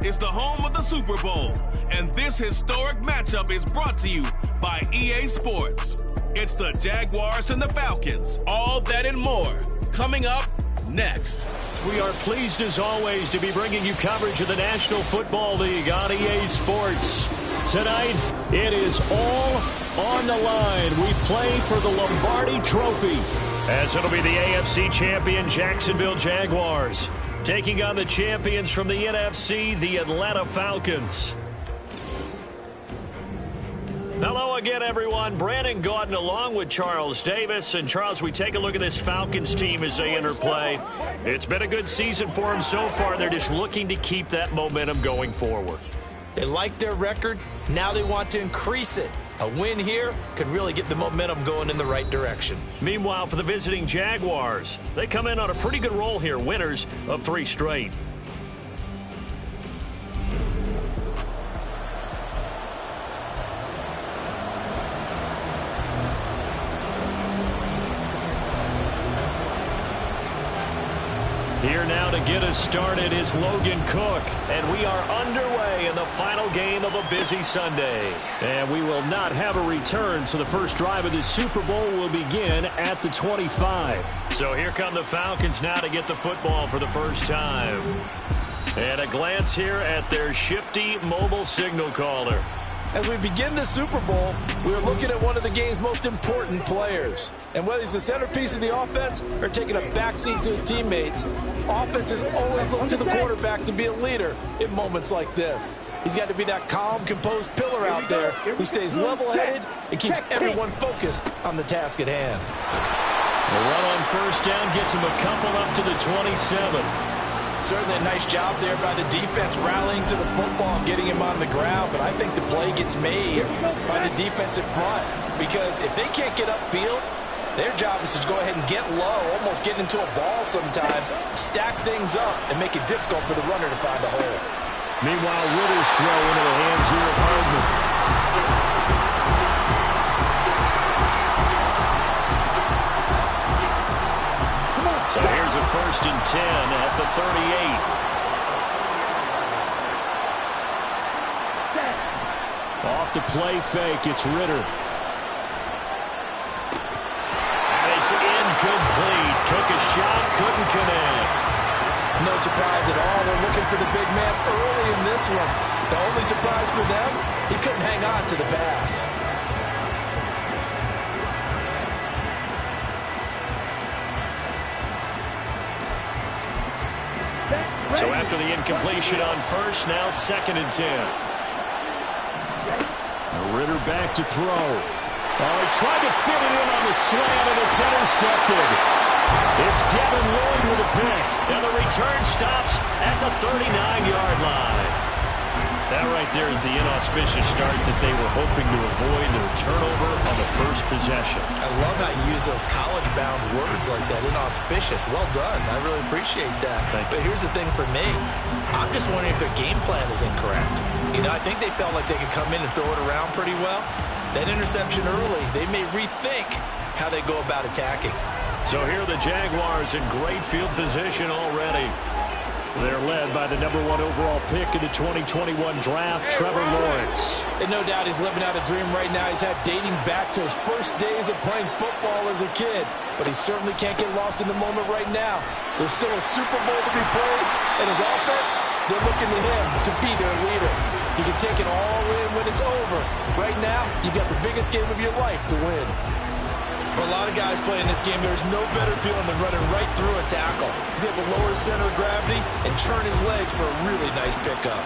is the home of the Super Bowl, and this historic matchup is brought to you by EA Sports. It's the Jaguars and the Falcons. All that and more coming up next. We are pleased, as always, to be bringing you coverage of the National Football League on EA Sports. Tonight, it is all on the line. We play for the Lombardi Trophy, as it'll be the AFC champion Jacksonville Jaguars taking on the champions from the NFC, the Atlanta Falcons. Hello again, everyone. Brandon Gaudin along with Charles Davis. And, Charles, we take a look at this Falcons team as they interplay. It's been a good season for them so far. They're just looking to keep that momentum going forward. They like their record. Now they want to increase it. A win here could really get the momentum going in the right direction. Meanwhile, for the visiting Jaguars, they come in on a pretty good roll here, winners of 3 straight. Here now to get us started is Logan Cook, and we are underway in the final game of a busy Sunday. And we will not have a return, so the first drive of the Super Bowl will begin at the 25. So here come the Falcons now to get the football for the first time. And a glance here at their shifty mobile signal caller. As we begin the Super Bowl, we're looking at one of the game's most important players. And whether he's the centerpiece of the offense or taking a backseat to his teammates, offenses always look to the quarterback to be a leader in moments like this. He's got to be that calm, composed pillar out there who stays level-headed and keeps everyone focused on the task at hand. The run on first down gets him a couple up to the 27. Certainly a nice job there by the defense rallying to the football and getting him on the ground, but I think the play gets made by the defense in front, because if they can't get upfield, their job is to go ahead and get low, almost get into a ball sometimes, stack things up, and make it difficult for the runner to find a hole. Meanwhile, Ritter's throw into the hands here of Hardman. So here's a 1st and 10 at the 38. Off the play fake, it's Ritter. And it's incomplete. Took a shot, couldn't connect. No surprise at all. They're looking for the big man early in this one. The only surprise for them, he couldn't hang on to the pass. So after the incompletion on first, now 2nd and 10. Ritter back to throw. Oh, he tried to fit it in on the slant, and it's intercepted. It's Devin Lloyd with a pick. And the return stops at the 39-yard line. That right there is the inauspicious start that they were hoping to avoid, the turnover on the first possession. I love how you use those college-bound words like that, inauspicious. Well done. I really appreciate that. But here's the thing for me. I'm just wondering if their game plan is incorrect. You know, I think they felt like they could come in and throw it around pretty well. That interception early, they may rethink how they go about attacking. So here are the Jaguars in great field position already. They're led by the #1 overall pick in the 2021 draft, Trevor Lawrence. And no doubt he's living out a dream right now. He's had dating back to his first days of playing football as a kid. But he certainly can't get lost in the moment right now. There's still a Super Bowl to be played, and his offense, they're looking to him to be their leader. He can take it all in when it's over. Right now, you've got the biggest game of your life to win. For a lot of guys playing this game, there's no better feeling than running right through a tackle. He's able to lower his center of gravity and turn his legs for a really nice pickup.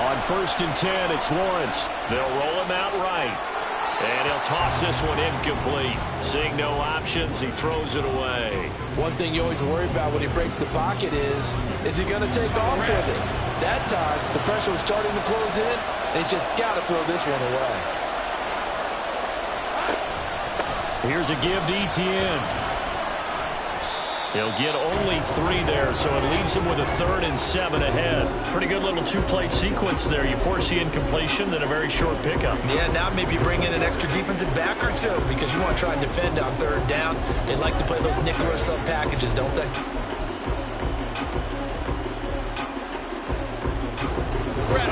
On 1st and 10, it's Lawrence. They'll roll him out right. And he'll toss this one incomplete. Seeing no options, he throws it away. One thing you always worry about when he breaks the pocket is he going to take off with it? That time, the pressure was starting to close in, and he's just got to throw this one away. Here's a give to Etienne. He'll get only 3 there, so it leaves him with a 3rd and 7 ahead. Pretty good little 2-play sequence there. You force the incompletion, then a very short pickup. Yeah, now maybe bring in an extra defensive back or two because you want to try and defend on 3rd down. They like to play those nickel or sub packages, don't they?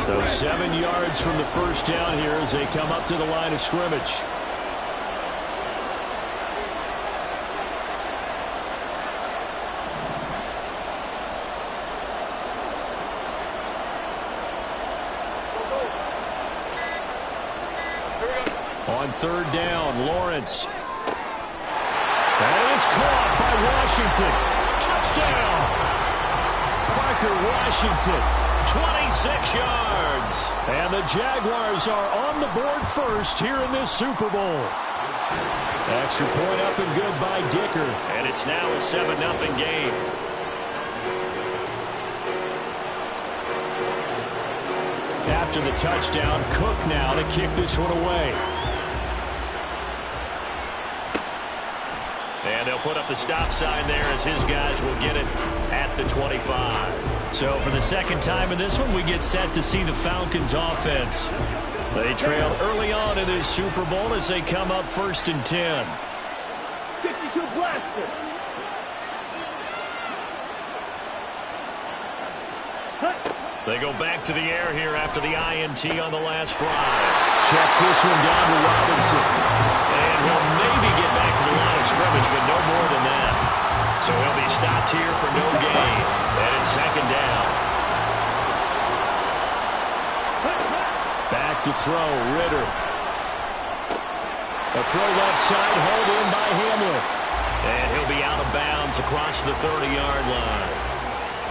So 7 yards from the first down here as they come up to the line of scrimmage. On 3rd down, Lawrence. That is caught by Washington. Touchdown! Parker Washington, 26 yards. And the Jaguars are on the board first here in this Super Bowl. Extra point up and good by Dicker. And it's now a 7-0 game. After the touchdown, Cook now to kick this one away. And they'll put up the stop sign there as his guys will get it at the 25. So for the second time in this one, we get set to see the Falcons offense. They trailed early on in this Super Bowl as they come up 1st and 10. 52 blaster. They go back to the air here after the INT on the last drive. Checks this one down to Robinson. And he'll maybe get back to the line of scrimmage, but no more than that. So he'll be stopped here for no gain. And it's 2nd down. Back to throw, Ritter. A throw left side, hauled in by Hamlin. And he'll be out of bounds across the 30-yard line.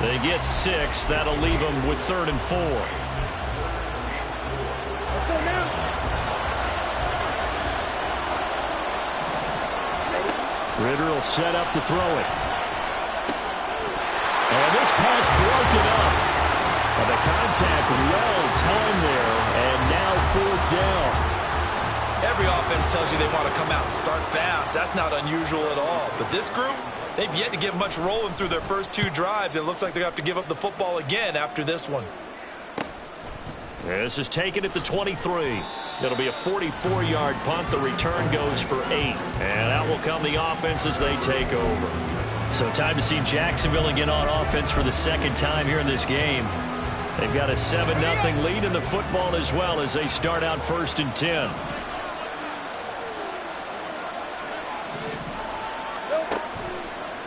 They get 6. That'll leave them with 3rd and 4. Ritter will set up to throw it. And this pass broken up. And the contact well timed there. And now 4th down. Every offense tells you they want to come out and start fast. That's not unusual at all. But this group, they've yet to get much rolling through their first 2 drives. It looks like they're going to have to give up the football again after this one. This is taken at the 23. It'll be a 44-yard punt. The return goes for 8. And out will come the offense as they take over. So time to see Jacksonville again on offense for the 2nd time here in this game. They've got a 7-0 lead in the football as well as they start out 1st and 10.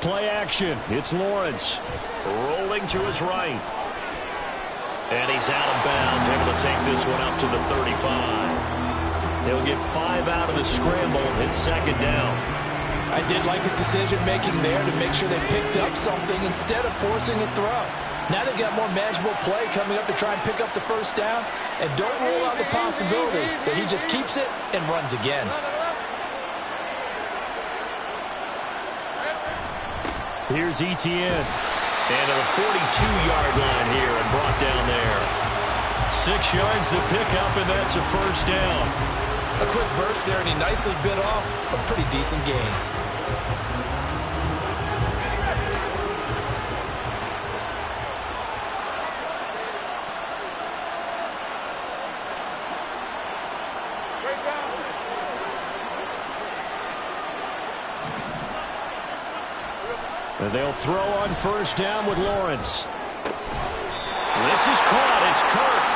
Play action. It's Lawrence. Rolling to his right. And he's out of bounds, able to take this one up to the 35. He'll get 5 out of the scramble. It's 2nd down. I did like his decision-making there to make sure they picked up something instead of forcing a throw. Now they've got more manageable play coming up to try and pick up the 1st down. And don't rule out the possibility that he just keeps it and runs again. Here's Etienne. And at a 42-yard line here and brought down there. 6 yards the pickup, and that's a 1st down. A quick burst there, and he nicely bit off a pretty decent gain. And they'll throw on 1st down with Lawrence. This is caught. It's Kirk.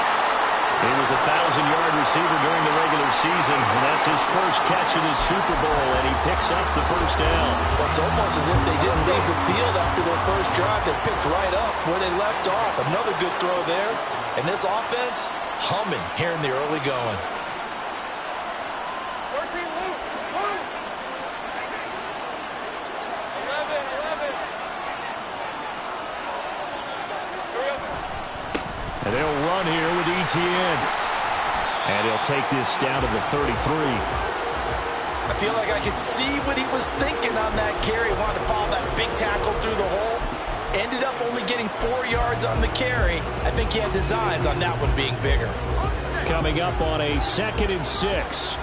He was a 1,000-yard receiver during the regular season, and that's his first catch of this Super Bowl, and he picks up the 1st down. Well, it's almost as if they didn't leave the field after their first drive. They picked right up where they left off. Another good throw there. And this offense, humming here in the early going. And they'll run here with Etienne. And he'll take this down to the 33. I feel like I could see what he was thinking on that carry. Wanted to follow that big tackle through the hole. Ended up only getting 4 yards on the carry. I think he had designs on that one being bigger. Coming up on a 2nd and 6.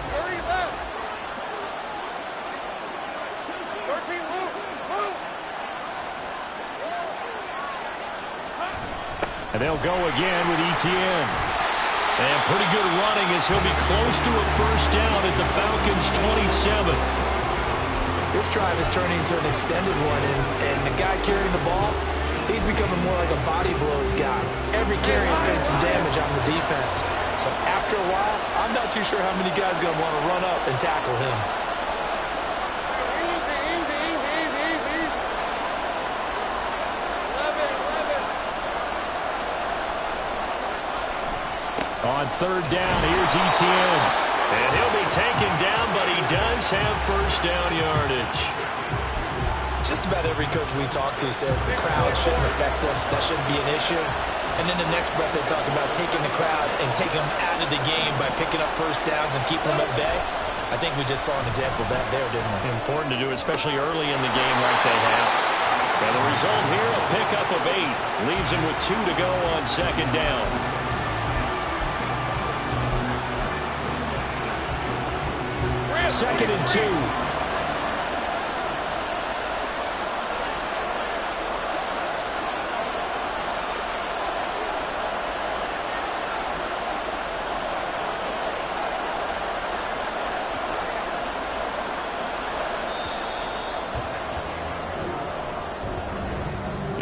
And they'll go again with ETN. And pretty good running as he'll be close to a first down at the Falcons' 27. This drive is turning into an extended one, and the guy carrying the ball, he's becoming more like a body blows guy. Every carry is paying some damage on the defense. So after a while, I'm not too sure how many guys are going to want to run up and tackle him. On third down, here's ETN. And he'll be taken down, but he does have first down yardage. Just about every coach we talk to says the crowd shouldn't affect us. That shouldn't be an issue. And in the next breath, they talk about taking the crowd and taking them out of the game by picking up first downs and keeping them at bay. I think we just saw an example of that there, didn't we? Important to do, especially early in the game like they have. And the result here, a pickup of 8. Leaves him with 2 to go on second down. Second and 2.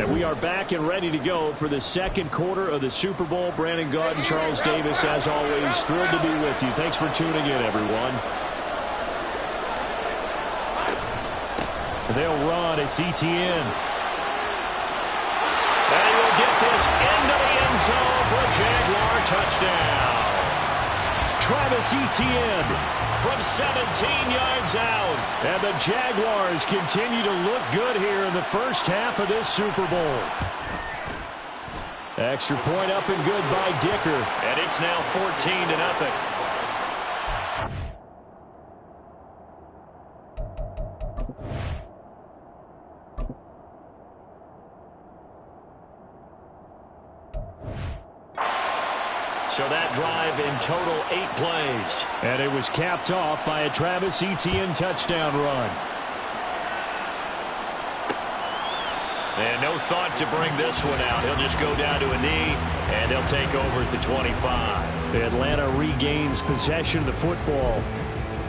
And we are back and ready to go for the second quarter of the Super Bowl. Brandon Gaud and Charles Davis, as always, thrilled to be with you. Thanks for tuning in, everyone. They'll run. It's ETN. And he will get this into the end zone for a Jaguar touchdown. Travis Etienne from 17 yards out. And the Jaguars continue to look good here in the first half of this Super Bowl. Extra point up and good by Dicker. And it's now 14-0. So that drive in total 8 plays. And it was capped off by a Travis Etienne touchdown run. And no thought to bring this one out. He'll just go down to a knee, and they'll take over at the 25. Atlanta regains possession of the football.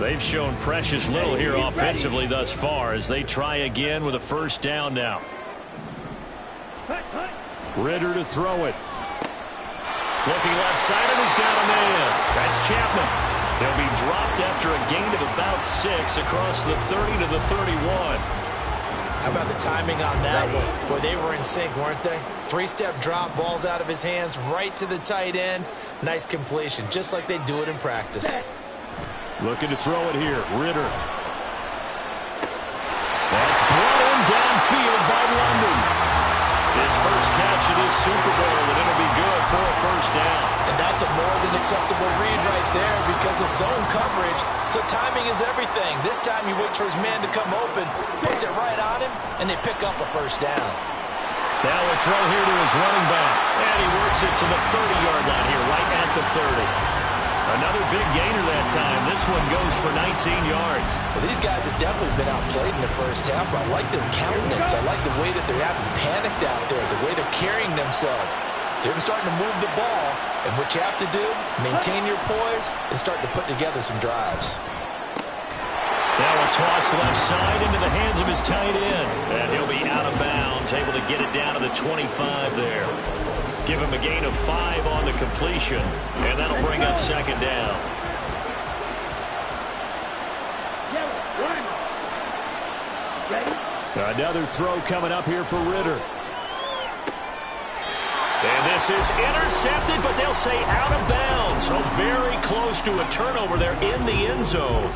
They've shown precious little here offensively thus far as they try again with a first down now. Ritter to throw it. Looking left side, and he's got a man. That's Chapman. He'll be dropped after a gain of about 6 across the 30 to the 31. How about the timing on that one? Boy, they were in sync, weren't they? 3-step drop, balls out of his hands, right to the tight end. Nice completion, just like they do it in practice. Looking to throw it here, Ritter. That's brought in downfield by London. His first catch of this Super Bowl, and it'll be good for a first down. And that's a more than acceptable read right there because of zone coverage. So timing is everything. This time he waits for his man to come open, puts it right on him, and they pick up a first down. Now a throw here to his running back. And he works it to the 30-yard line here, right at the 30. Another big gainer that time. This one goes for 19 yards. Well, these guys have definitely been outplayed in the first half, but I like their countenance. I like the way that they're having panicked out there, the way they're carrying themselves. They're starting to move the ball, and what you have to do, maintain your poise and start to put together some drives. Now a toss left side into the hands of his tight end. And he'll be out of bounds, able to get it down to the 25 there. Give him a gain of 5 on the completion, and that'll bring up second down. Another throw coming up here for Ritter. And this is intercepted, but they'll say out of bounds. So very close to a turnover there in the end zone.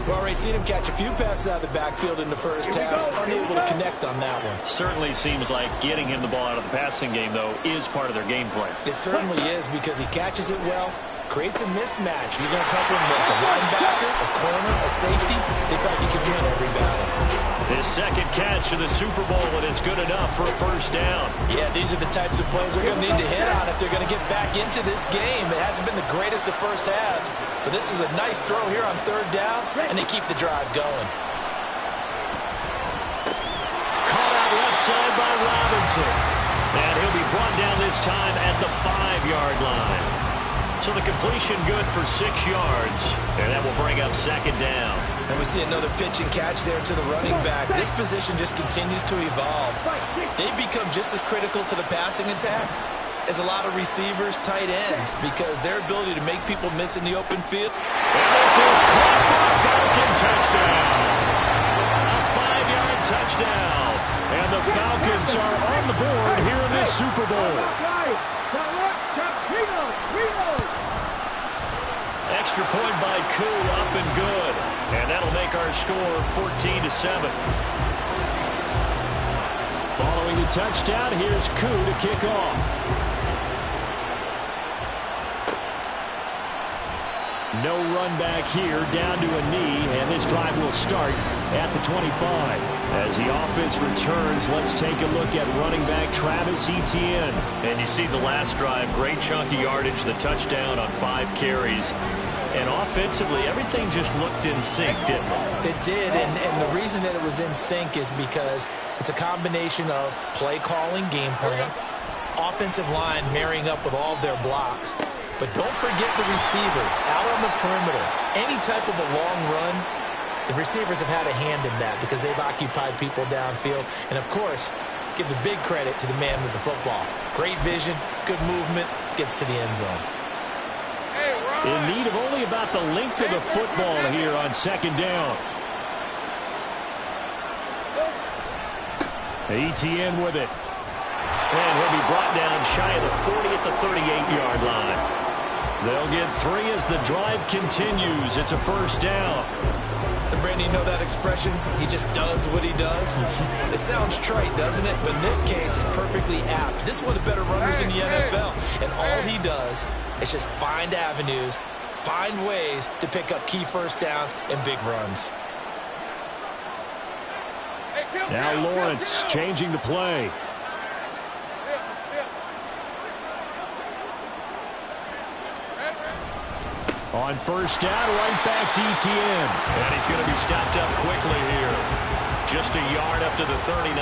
Well, Ray, seen him catch a few passes out of the backfield in the first half. Unable to connect on that one. Certainly seems like getting him the ball out of the passing game, though, is part of their game plan. It certainly is because he catches it well, creates a mismatch. You're going to cover him like a linebacker, a corner, a safety. They feel like he can win every battle. His second catch of the Super Bowl, and it's good enough for a first down. Yeah, these are the types of plays they're going to need to hit on if they're going to get back into this game. It hasn't been the greatest of first halves, but this is a nice throw here on third down, and they keep the drive going. Caught out left side by Robinson. And he'll be brought down this time So the completion good for 6 yards, and that will bring up second down. And we see another pitch and catch there to the running back. This position just continues to evolve. They've become just as critical to the passing attack as a lot of receivers, tight ends, because their ability to make people miss in the open field. And this is caught for a Falcon touchdown. A 5-yard touchdown. And the Falcons are on the board here in this Super Bowl. Extra point by Koo, up and good. And that'll make our score 14-7. Following the touchdown, here's Koo to kick off. No run back here, down to a knee, and this drive will start at the 25. As the offense returns, let's take a look at running back Travis Etienne. And you see the last drive, great chunk of yardage, the touchdown on 5 carries. And offensively, everything just looked in sync, didn't it? It did, and the reason that it was in sync is because it's a combination of play calling, game plan, offensive line marrying up with all of their blocks. But don't forget the receivers out on the perimeter. Any type of a long run, the receivers have had a hand in that because they've occupied people downfield. And, of course, give the big credit to the man with the football. Great vision, good movement, gets to the end zone. In need of only about the length of the football here on second down. Etienne with it. And he'll be brought down shy of the 40 at the 38-yard line. They'll get 3 as the drive continues. It's a first down. And Brandon, you know that expression? He just does what he does. It sounds trite, doesn't it? But in this case, it's perfectly apt. This is one of the better runners in the NFL. And all he does is just find avenues, find ways to pick up key first downs and big runs. Now Lawrence changing the play. On first down, right back to Etienne. And he's going to be stopped up quickly here. Just a yard up to the 39.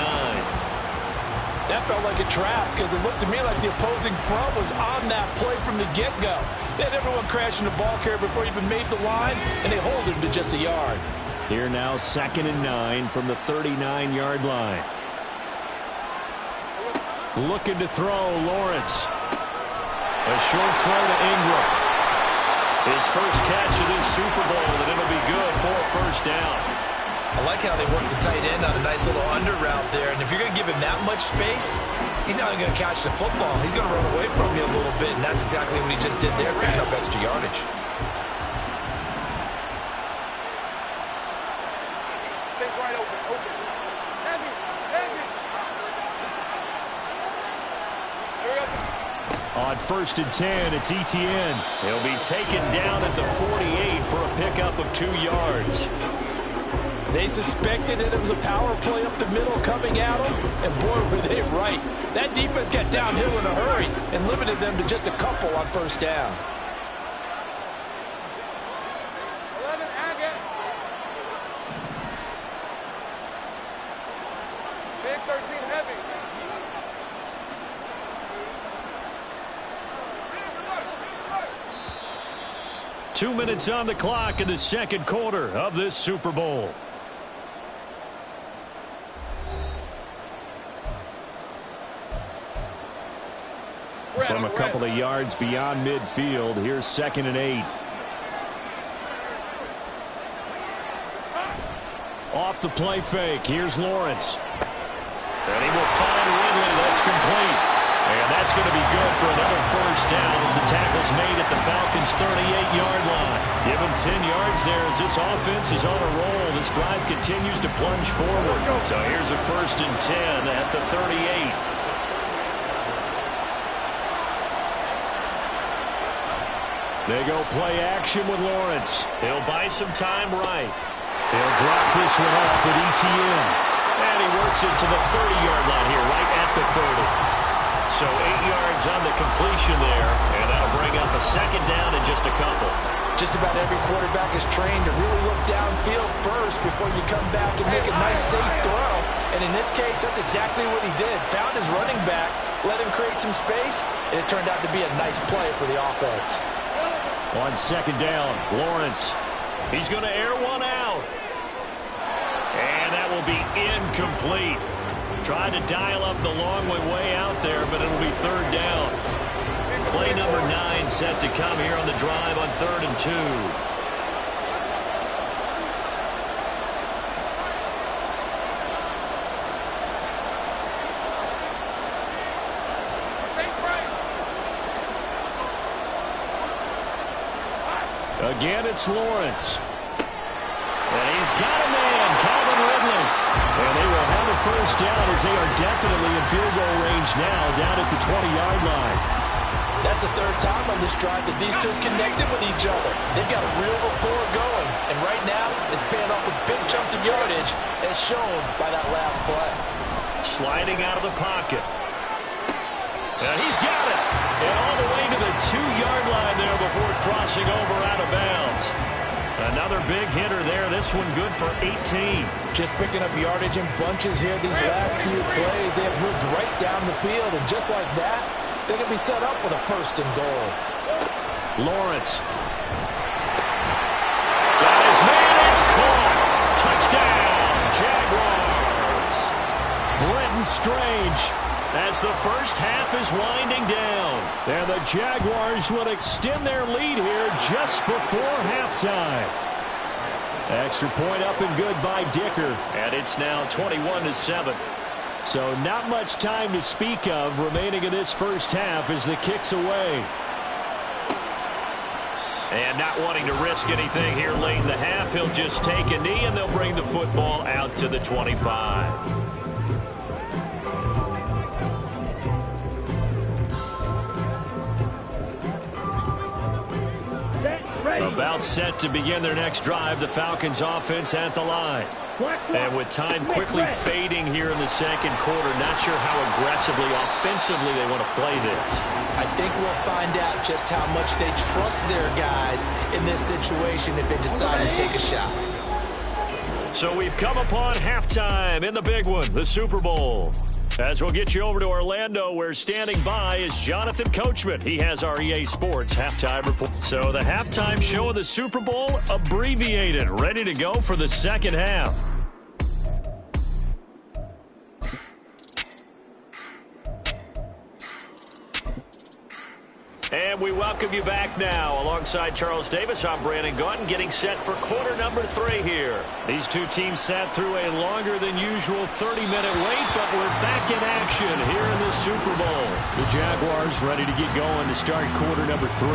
That felt like a trap because it looked to me like the opposing front was on that play from the get-go. They had everyone crashing the ball carrier before he even made the line, and they hold him to just a yard. Here now, 2nd and 9 from the 39-yard line. Looking to throw, Lawrence. A short throw to Ingram. His first catch of this Super Bowl, and it'll be good for a first down. I like how they work the tight end on a nice little under route there. And if you're going to give him that much space, he's not going to catch the football. He's going to run away from you a little bit, and that's exactly what he just did there, picking up extra yardage. Stay right open. Heavy. On 1st and 10, it's Etienne. He'll be taken down at the 48 for a pickup of 2 yards. They suspected that it was a power play up the middle coming at them, and boy, were they right. That defense got downhill in a hurry and limited them to just a couple on first down. 11, Agate. Big 13, heavy. 2 minutes on the clock in the second quarter of this Super Bowl. From a couple of yards beyond midfield, here's 2nd and 8. Off the play fake, here's Lawrence. And he will find Ridley. That's complete. And that's going to be good for another first down as the tackle's made at the Falcons' 38-yard line. Give him 10 yards there as this offense is on a roll. This drive continues to plunge forward. So here's a 1st and 10 at the 38. They go play action with Lawrence. He'll buy some time right. He'll drop this one off with Etienne. And he works it to the 30-yard line here, right at the 30. So 8 yards on the completion there, and that'll bring up a second down in just a couple. Just about every quarterback is trained to really look downfield first before you come back and make a nice safe throw. And in this case, that's exactly what he did. Found his running back, let him create some space, and it turned out to be a nice play for the offense. On second down, Lawrence. He's going to air one out. And that will be incomplete. Tried to dial up the long way out there, but it'll be third down. Play number 9 set to come here on the drive on 3rd and 2. Again, it's Lawrence. And he's got a man, Calvin Ridley. And they will have a first down as they are definitely in field goal range now down at the 20-yard line. That's the third time on this drive that these two connected with each other. They've got a real rapport going. And right now, it's paying off with big chunks of yardage as shown by that last play. Sliding out of the pocket. And he's got it. And all the way to the 2-yard line there before crossing over out of bounds. Another big hitter there. This one good for 18. Just picking up yardage in bunches here these last few plays. They have moved right down the field. And just like that, they can be set up with a first and goal. Lawrence. Got his man. It's caught. Touchdown, Jaguars. Brenton Strange. As the first half is winding down. And the Jaguars will extend their lead here just before halftime. Extra point up and good by Dicker. And it's now 21-7. So not much time to speak of remaining in this first half as the kick's away. And not wanting to risk anything here late in the half, he'll just take a knee and they'll bring the football out to the 25. About set to begin their next drive, the Falcons offense at the line. And with time quickly fading here in the second quarter, not sure how aggressively, offensively they want to play this. I think we'll find out just how much they trust their guys in this situation if they decide to take a shot. So we've come upon halftime in the big one, the Super Bowl. As we'll get you over to Orlando, where standing by is Jonathan Coachman. He has our EA Sports halftime report. So the halftime show of the Super Bowl, abbreviated, ready to go for the second half. And we welcome you back now. Alongside Charles Davis, I'm Brandon Gaudin, getting set for quarter number 3 here. These two teams sat through a longer than usual 30-minute wait, but we're back in action here in the Super Bowl. The Jaguars ready to get going to start quarter number 3.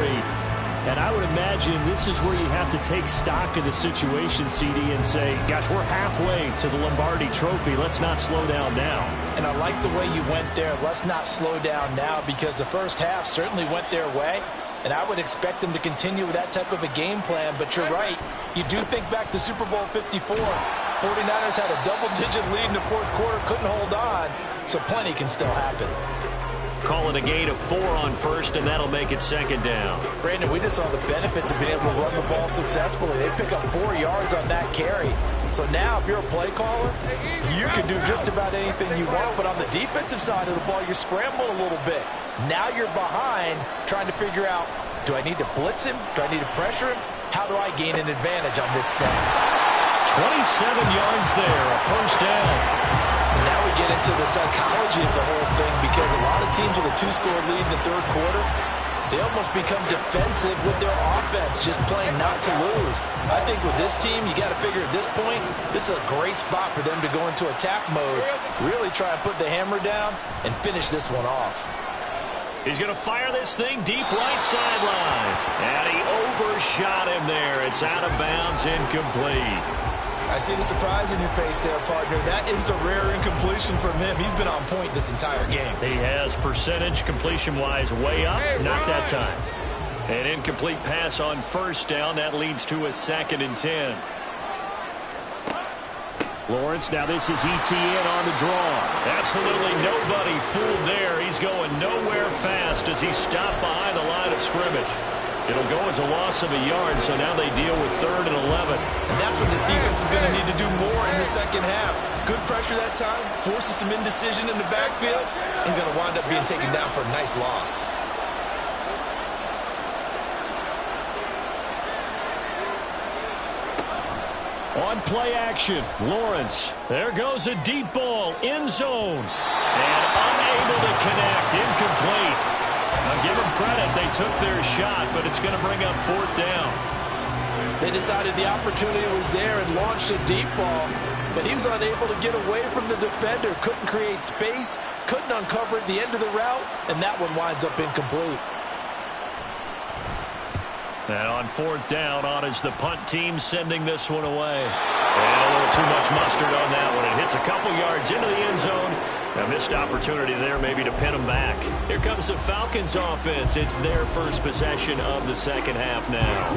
And I would imagine this is where you have to take stock of the situation, CD, and say, gosh, we're halfway to the Lombardi Trophy. Let's not slow down now. And I like the way you went there. Let's not slow down now, because the first half certainly went their way. And I would expect them to continue with that type of a game plan. But you're right. You do think back to Super Bowl 54. 49ers had a double-digit lead in the fourth quarter, couldn't hold on. So plenty can still happen. Call it a gain of 4 on first, and that'll make it second down. Brandon, we just saw the benefits of being able to run the ball successfully. They pick up 4 yards on that carry. So now, if you're a play caller, you can do just about anything you want. But on the defensive side of the ball, you're scrambling a little bit. Now you're behind, trying to figure out, do I need to blitz him? Do I need to pressure him? How do I gain an advantage on this snap? 27 yards there, a first down. Now we get into the psychology of the whole thing, because a lot of teams with a 2-score lead in the third quarter, they almost become defensive with their offense, just playing not to lose. I think with this team, you got to figure at this point, this is a great spot for them to go into attack mode, really try and put the hammer down and finish this one off. He's going to fire this thing deep right sideline. And he overshot him there. It's out of bounds, incomplete. I see the surprise in your face there, partner. That is a rare incompletion from him. He's been on point this entire game. He has percentage completion-wise way up. Not that time. An incomplete pass on first down. That leads to a 2nd and 10. Lawrence, now this is ETN on the draw. Absolutely nobody fooled there. He's going nowhere fast as he stopped behind the line of scrimmage. It'll go as a loss of a yard, so now they deal with 3rd and 11. And that's what this defense is going to need to do more in the second half. Good pressure that time, forces some indecision in the backfield. He's going to wind up being taken down for a nice loss. On play action, Lawrence. There goes a deep ball, end zone. And unable to connect, incomplete. Now give them credit, they took their shot, but it's going to bring up 4th down. They decided the opportunity was there and launched a deep ball, but he was unable to get away from the defender, couldn't create space, couldn't uncover at the end of the route, and that one winds up incomplete. And on 4th down, on is the punt team sending this one away. And a little too much mustard on that one. It hits a couple yards into the end zone. A missed opportunity there maybe to pin them back. Here comes the Falcons offense. It's their first possession of the second half now.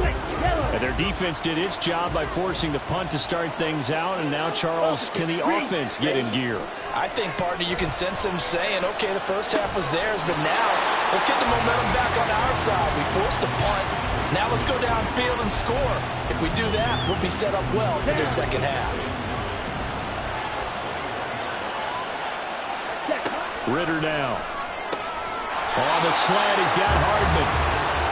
And their defense did its job by forcing the punt to start things out. And now, Charles, can the offense get in gear? I think, partner, you can sense them saying, okay, the first half was theirs, but now let's get the momentum back on our side. We forced a punt. Now let's go downfield and score. If we do that, we'll be set up well for the second half. Ritter now. On the slant, he's got Hardman.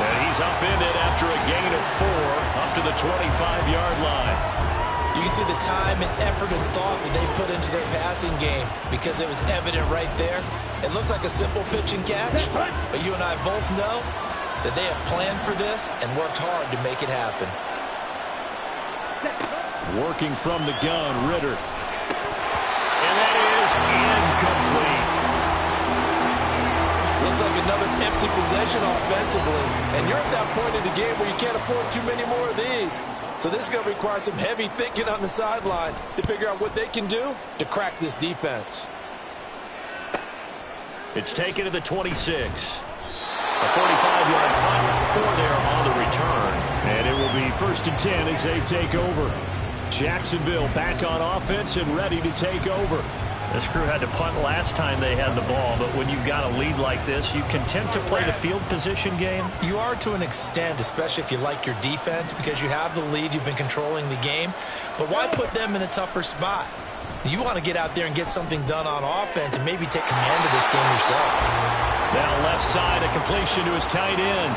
And he's up in it after a gain of 4, up to the 25-yard line. You can see the time and effort and thought that they put into their passing game because it was evident right there. It looks like a simple pitch and catch, but you and I both know that they have planned for this and worked hard to make it happen. Working from the gun, Ritter. And that is incomplete. Looks like another empty possession offensively. And you're at that point in the game where you can't afford too many more of these. So this is going to require some heavy thinking on the sideline to figure out what they can do to crack this defense. It's taken to the 26. A 45-yard punt, 4 there on the return. And it will be 1st and 10 as they take over. Jacksonville back on offense and ready to take over. This crew had to punt last time they had the ball, but when you've got a lead like this, you content to play the field position game? You are to an extent, especially if you like your defense, because you have the lead, you've been controlling the game. But why put them in a tougher spot? You want to get out there and get something done on offense and maybe take command of this game yourself. Now left side, a completion to his tight end.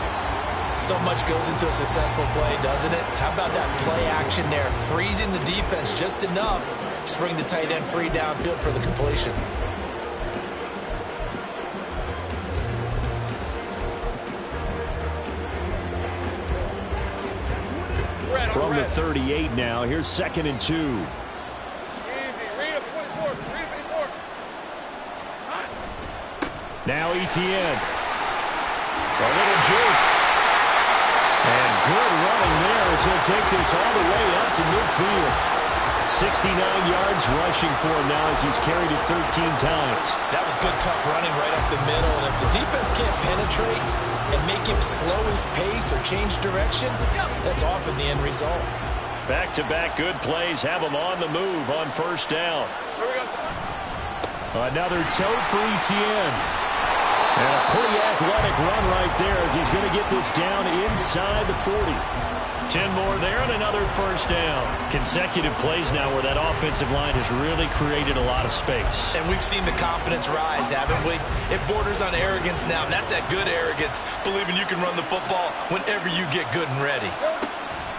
So much goes into a successful play, doesn't it? How about that play action there? Freezing the defense just enough to bring the tight end free downfield for the completion. From the 38 now, here's 2nd and 2. Easy. Read up 24. Read 24. Now ETN. A little juke. And good running there as he'll take this all the way up to midfield. 69 yards rushing for him now as he's carried it 13 times. That was good, tough running right up the middle. And if the defense can't penetrate and make him slow his pace or change direction, that's often the end result. Back-to-back good plays have him on the move on 1st down. Another tote for ETN. And a pretty athletic run right there as he's going to get this down inside the 40. 10 more there and another 1st down. Consecutive plays now where that offensive line has really created a lot of space. And we've seen the confidence rise, haven't we? It borders on arrogance now, and that's that good arrogance, believing you can run the football whenever you get good and ready.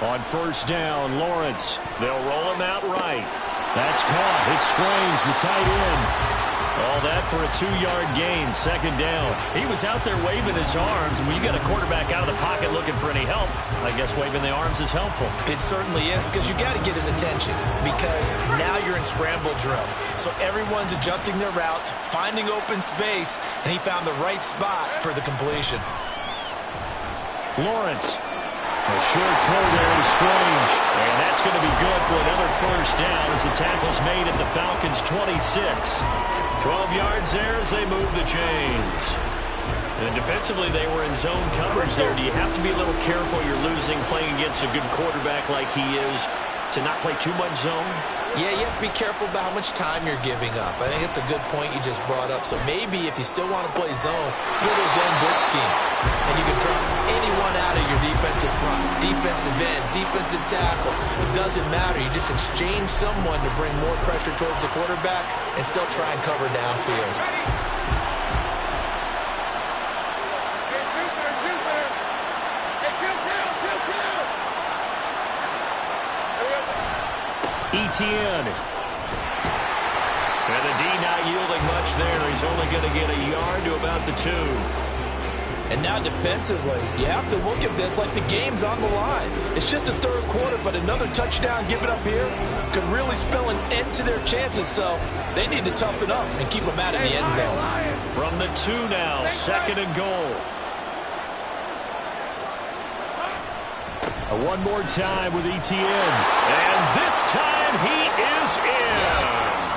On 1st down, Lawrence. They'll roll him out right. That's caught. It's Strange, the tight end. All that for a 2-yard gain, 2nd down. He was out there waving his arms, and when you got a quarterback out of the pocket looking for any help, I guess waving the arms is helpful. It certainly is, because you got to get his attention, because now you're in scramble drill. So everyone's adjusting their routes, finding open space, and he found the right spot for the completion. Lawrence. A short throw there to Strange. And that's going to be good for another 1st down as the tackle's made at the Falcons' 26. 12 yards there as they move the chains. And defensively, they were in zone coverage there. Do you have to be a little careful? You're losing playing against a good quarterback like he is to not play too much zone? Yeah, you have to be careful about how much time you're giving up. I think it's a good point you just brought up. So maybe if you still want to play zone, go to zone blitz scheme. And you can drop anyone out of your defensive front, defensive end, defensive tackle. It doesn't matter. You just exchange someone to bring more pressure towards the quarterback and still try and cover downfield. Etienne. And the D not yielding much there. He's only going to get a yard to about the 2. And now defensively, you have to look at this like the game's on the line. It's just the third quarter, but another touchdown given up here could really spell an end to their chances. So they need to toughen up and keep them out of the end zone. From the 2 now, 2nd and goal. One more time with Etienne. And this time he is in. Yes.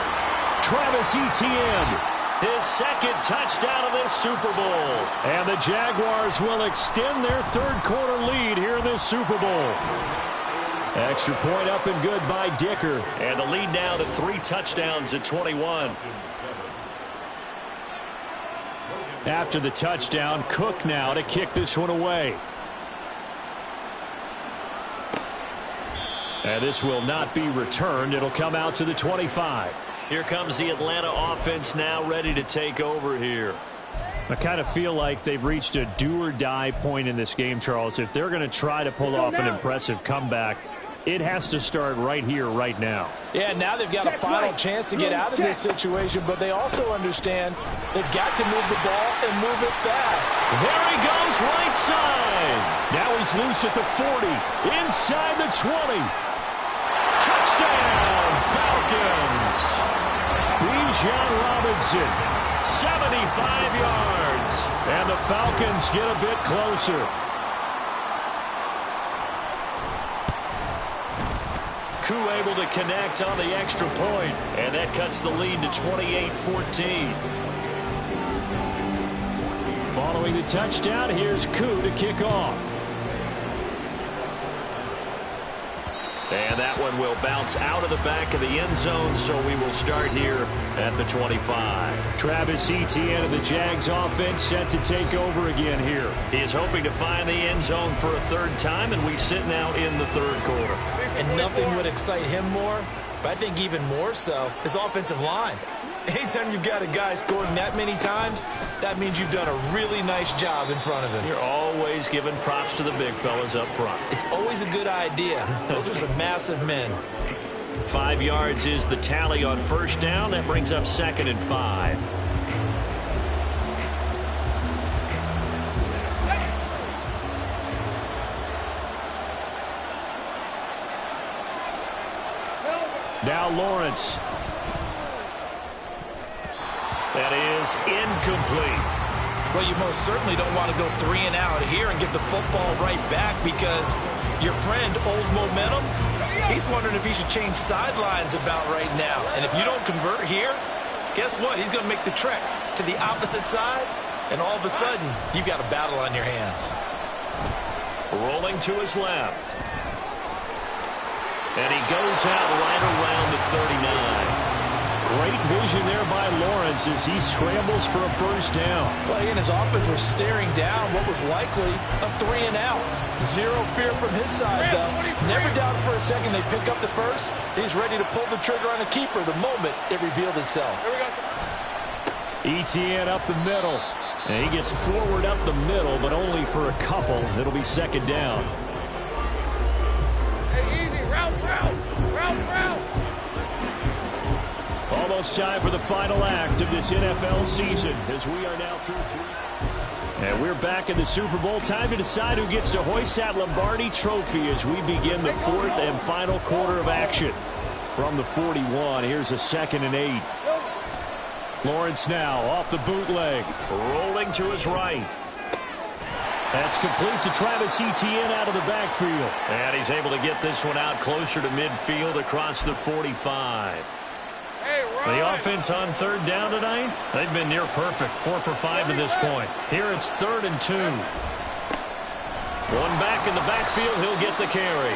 Travis Etienne. His 2nd touchdown of this Super Bowl. And the Jaguars will extend their third quarter lead here in this Super Bowl. Extra point up and good by Dicker. And the lead now to 3 touchdowns at 21. After the touchdown, Cook now to kick this one away. And this will not be returned. It'll come out to the 25. Here comes the Atlanta offense now ready to take over here. I kind of feel like they've reached a do-or-die point in this game, Charles. If they're going to try to pull off an impressive comeback, it has to start right here, right now. Yeah, now they've got a final chance to get out of this situation, but they also understand they've got to move the ball and move it fast. There he goes, right side. Now he's loose at the 40, inside the 20. Touchdown, Falcons. Bijan Robinson, 75 yards. And the Falcons get a bit closer. Koo able to connect on the extra point, and that cuts the lead to 28-14. Following the touchdown, here's Koo to kick off. And that one will bounce out of the back of the end zone, so we will start here at the 25. Travis Etienne of the Jags offense set to take over again here. He is hoping to find the end zone for a 3rd time, and we sit now in the 3rd quarter. And nothing would excite him more, but I think even more so, his offensive line. Anytime you've got a guy scoring that many times, that means you've done a really nice job in front of him. You're always giving props to the big fellas up front. It's always a good idea. Those are some massive men. 5 yards is the tally on 1st down. That brings up 2nd and 5. Now Lawrence. That is incomplete. Well, you most certainly don't want to go 3 and out here and get the football right back, because your friend, Old Momentum, he's wondering if he should change sidelines about right now. And if you don't convert here, guess what? He's going to make the trek to the opposite side, and all of a sudden, you've got a battle on your hands. Rolling to his left. And he goes out right around the 39. Great vision there by Lawrence as he scrambles for a 1st down. Well, he and his offense were staring down what was likely a 3 and out. Zero fear from his side, though. Never doubted for a second they pick up the first. He's ready to pull the trigger on a keeper the moment it revealed itself. Etienne up the middle. And he gets forward up the middle, but only for a couple. It'll be 2nd down. Hey, easy. Route. Almost time for the final act of this NFL season, as we are now through 3. And we're back in the Super Bowl. Time to decide who gets to hoist that Lombardi trophy as we begin the 4th and final quarter of action. From the 41, here's a 2nd and 8. Lawrence now off the bootleg. Rolling to his right. That's complete to Travis Etienne out of the backfield. And he's able to get this one out closer to midfield across the 45. The offense on 3rd down tonight, they've been near perfect. 4 for 5 to this point. Here it's 3rd and 2. One back in the backfield, he'll get the carry.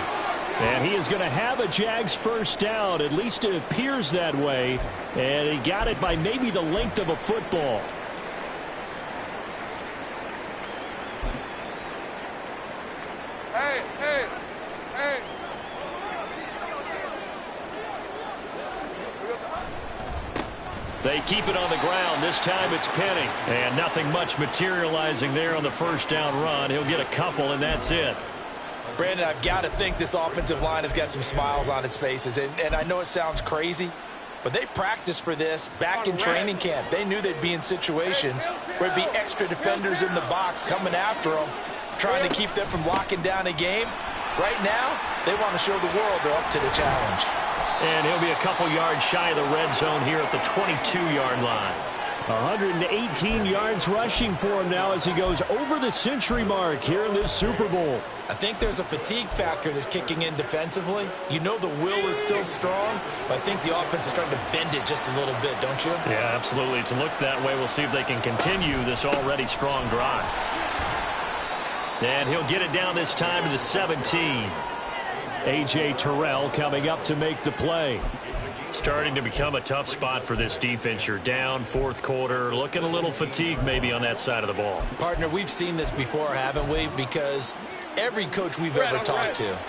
And he is going to have a Jags 1st down. At least it appears that way. And he got it by maybe the length of a football. Hey. They keep it on the ground. This time it's Penny. And nothing much materializing there on the 1st down run. He'll get a couple, and that's it. Brandon, I've got to think this offensive line has got some smiles on its faces. And I know it sounds crazy, but they practiced for this back in training camp. They knew they'd be in situations where it'd be extra defenders in the box coming after them, trying to keep them from locking down a game. Right now, they want to show the world they're up to the challenge. And he'll be a couple yards shy of the red zone here at the 22-yard line. 118 yards rushing for him now as he goes over the century mark here in this Super Bowl. I think there's a fatigue factor that's kicking in defensively. You know the will is still strong, but I think the offense is starting to bend it just a little bit, don't you? Yeah, absolutely. It's looked that way. We'll see if they can continue this already strong drive. And he'll get it down this time to the 17. A.J. Terrell coming up to make the play. Starting to become a tough spot for this defense. You're down fourth quarter, looking a little fatigued maybe on that side of the ball. Partner, we've seen this before, haven't we? Because every coach we've ever talked to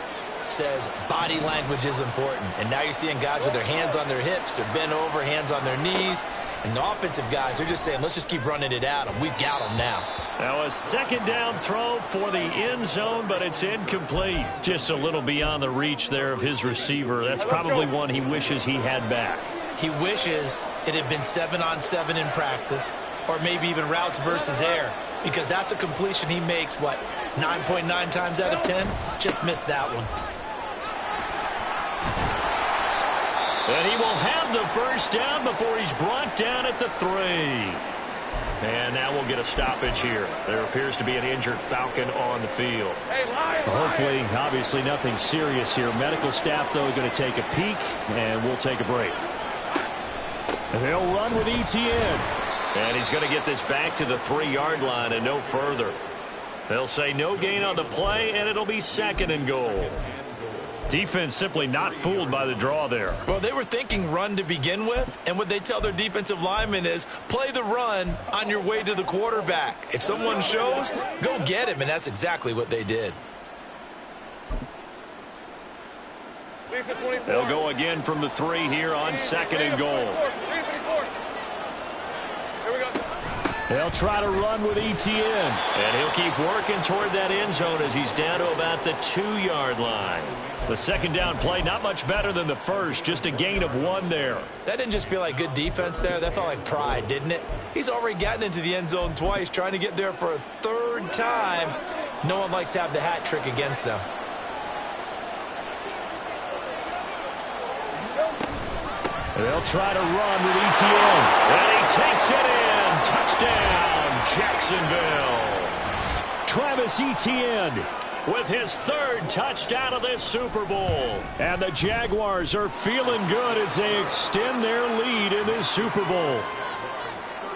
says body language is important. And now you're seeing guys with their hands on their hips, they're bent over, hands on their knees. And the offensive guys, they're just saying, let's just keep running it at them. We've got them now. Now a second down throw for the end zone, but it's incomplete. Just a little beyond the reach there of his receiver. That's probably one he wishes he had back. He wishes it had been 7-on-7 in practice, or maybe even routes versus air, because that's a completion he makes, what, 9.9 times out of 10? Just missed that one. And he will have the first down before he's brought down at the 3. And now we'll get a stoppage here. There appears to be an injured Falcon on the field. Hopefully, obviously nothing serious here. Medical staff, though, going to take a peek, and we'll take a break. And they'll run with Etienne. And he's going to get this back to the 3-yard line and no further. They'll say no gain on the play, and it'll be 2nd and goal. Defense simply not fooled by the draw there. Well, they were thinking run to begin with, and what they tell their defensive linemen is play the run on your way to the quarterback. If someone shows, go get him, and that's exactly what they did. They'll go again from the 3 here on 2nd and goal. They'll try to run with Etienne. And he'll keep working toward that end zone as he's down to about the 2-yard line. The second down play, not much better than the first, just a gain of 1 there. That didn't just feel like good defense there. That felt like pride, didn't it? He's already gotten into the end zone twice, trying to get there for a 3rd time. No one likes to have the hat trick against them. They'll try to run with Etienne. And he takes it in. Touchdown, Jacksonville. Travis Etienne with his 3rd touchdown of this Super Bowl. And the Jaguars are feeling good as they extend their lead in this Super Bowl.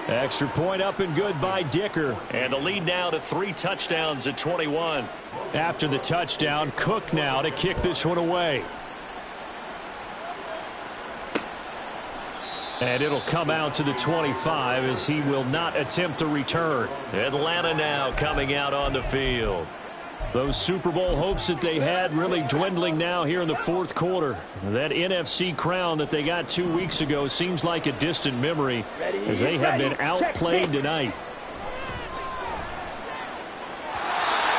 Extra point up and good by Dicker. And the lead now to 3 touchdowns at 21. After the touchdown, Cook now to kick this one away. And it'll come out to the 25 as he will not attempt to return. Atlanta now coming out on the field. Those Super Bowl hopes that they had really dwindling now here in the 4th quarter. That NFC crown that they got 2 weeks ago seems like a distant memory as they have been outplayed tonight.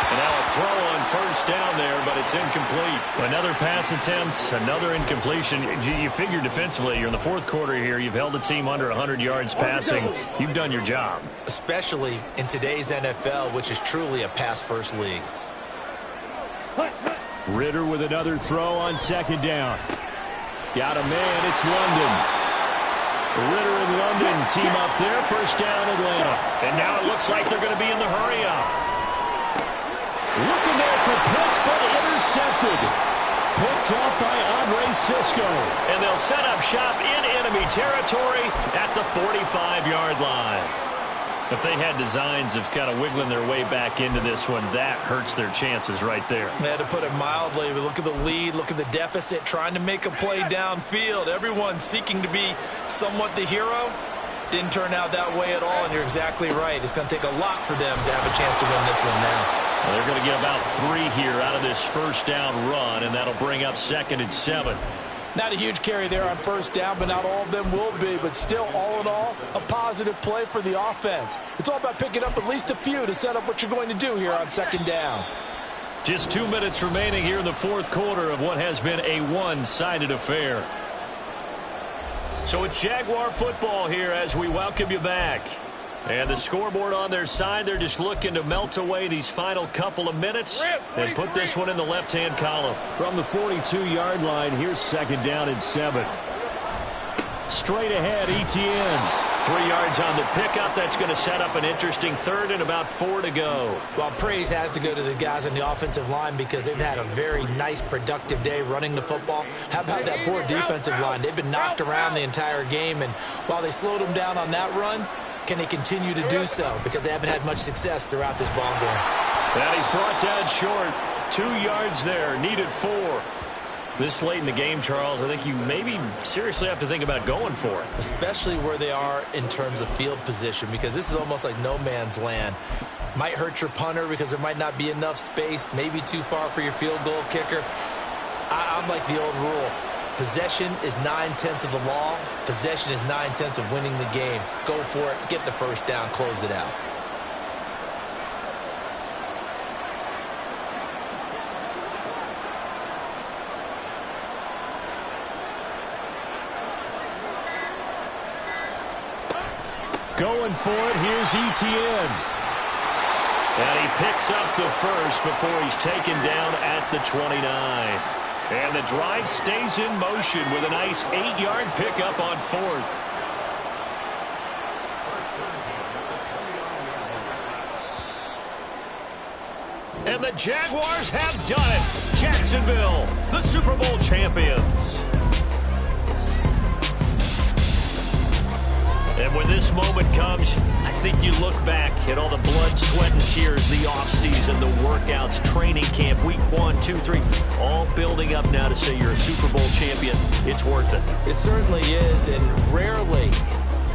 And now a throw on 1st down there, but it's incomplete. Another pass attempt, another incompletion. You figure defensively, you're in the 4th quarter here. You've held the team under 100 yards passing. You've done your job. Especially in today's NFL, which is truly a pass-first league. Ritter with another throw on 2nd down. Got a man, it's London. Ritter and London team up there, 1st down Atlanta. And now it looks like they're going to be in the hurry-up. Looking there for Pitts, but intercepted. Picked up by Andre Cisco. And they'll set up shop in enemy territory at the 45-yard line. If they had designs of kind of wiggling their way back into this one, that hurts their chances right there. They had to put it mildly. Look at the lead, look at the deficit, trying to make a play downfield. Everyone seeking to be somewhat the hero. Didn't turn out that way at all, and you're exactly right. It's going to take a lot for them to have a chance to win this one now. Well, they're going to get about 3 here out of this 1st down run, and that'll bring up 2nd and 7. Not a huge carry there on 1st down, but not all of them will be. But still, all in all, a positive play for the offense. It's all about picking up at least a few to set up what you're going to do here on 2nd down. Just 2 minutes remaining here in the fourth quarter of what has been a one-sided affair. So it's Jaguar football here as we welcome you back. And the scoreboard on their side, they're just looking to melt away these final couple of minutes and put this one in the left-hand column. From the 42-yard line, here's 2nd down and 7. Straight ahead, Etienne. 3 yards on the pickup. That's going to set up an interesting 3rd and about 4 to go. Well, praise has to go to the guys on the offensive line because they've had a very nice, productive day running the football. How about that poor defensive line? They've been knocked around the entire game, and while they slowed them down on that run, can they continue to do so? Because they haven't had much success throughout this ball game. And he's brought down short. 2 yards there. Needed 4. This late in the game, Charles, I think you maybe seriously have to think about going for it. Especially where they are in terms of field position, because this is almost like no man's land. Might hurt your punter because there might not be enough space, maybe too far for your field goal kicker. I'm like the old rule. Possession is 9/10 of the law. Possession is 9/10 of winning the game. Go for it. Get the first down. Close it out. Going for it, here's Etienne. And he picks up the first before he's taken down at the 29. And the drive stays in motion with a nice 8-yard pickup on 4th. And the Jaguars have done it. Jacksonville, the Super Bowl champions. And when this moment comes, I think you look back at all the blood, sweat, and tears, the offseason, the workouts, training camp, week 1, 2, 3, all building up now to say you're a Super Bowl champion. It's worth it. It certainly is, and rarely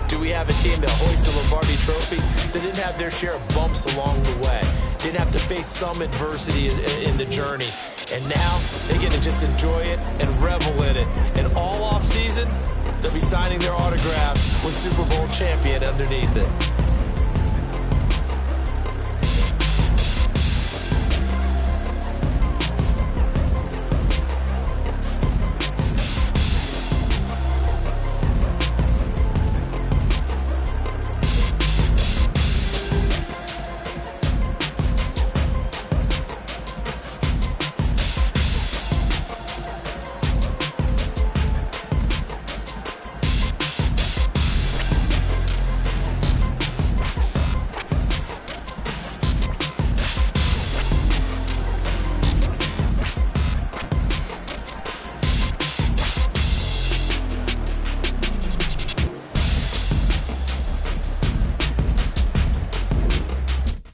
do we have a team that hoists the Lombardi Trophy that didn't have their share of bumps along the way, didn't have to face some adversity in the journey. And now they get to just enjoy it and revel in it. And all offseason, they'll be signing their autographs with Super Bowl champion underneath it.